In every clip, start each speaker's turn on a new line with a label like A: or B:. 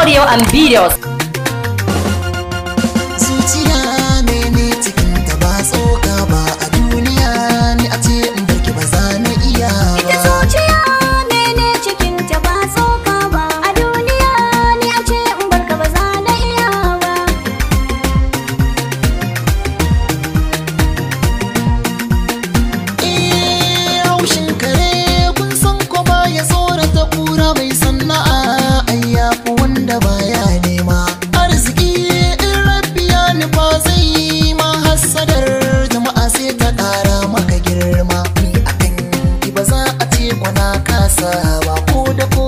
A: Audio and videos.
B: Zuciya mene cikin ta ba tsoka ba a duniya ni a ce in barki ba za na iya ba.
C: Ita zuciya mene cikin ta ba tsoka ba a duniya ni a ce in barka ba za na iya ba.
B: Haushin kare kun san ko ba ya tsorata kura mai sana'a ayyafu wanda baya nema. Arziki in rabbi ya nufa zai yi ma hassadar jama'a sai ta ƙara maka girma. Ni akan ki ba za a ce kwana kasa ba, ko da ko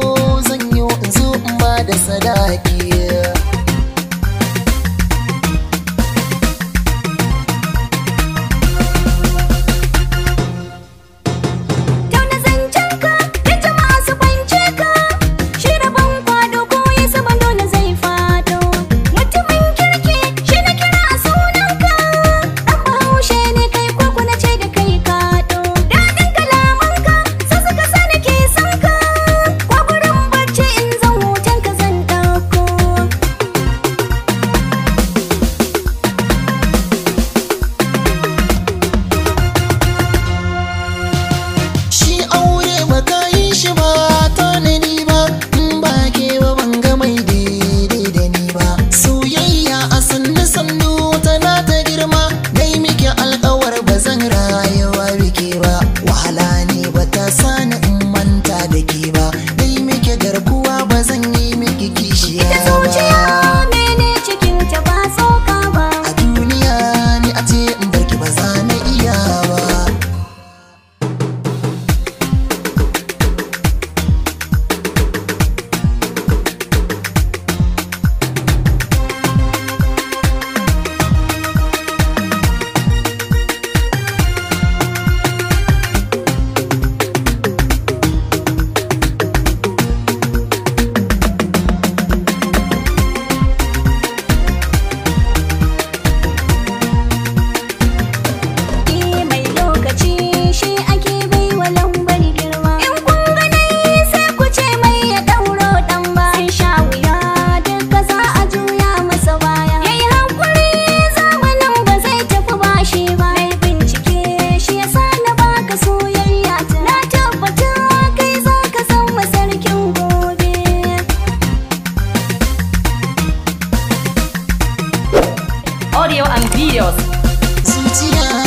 B: zan yi in zo in ba da sadaki.
A: Audio and videos.
B: Zuciya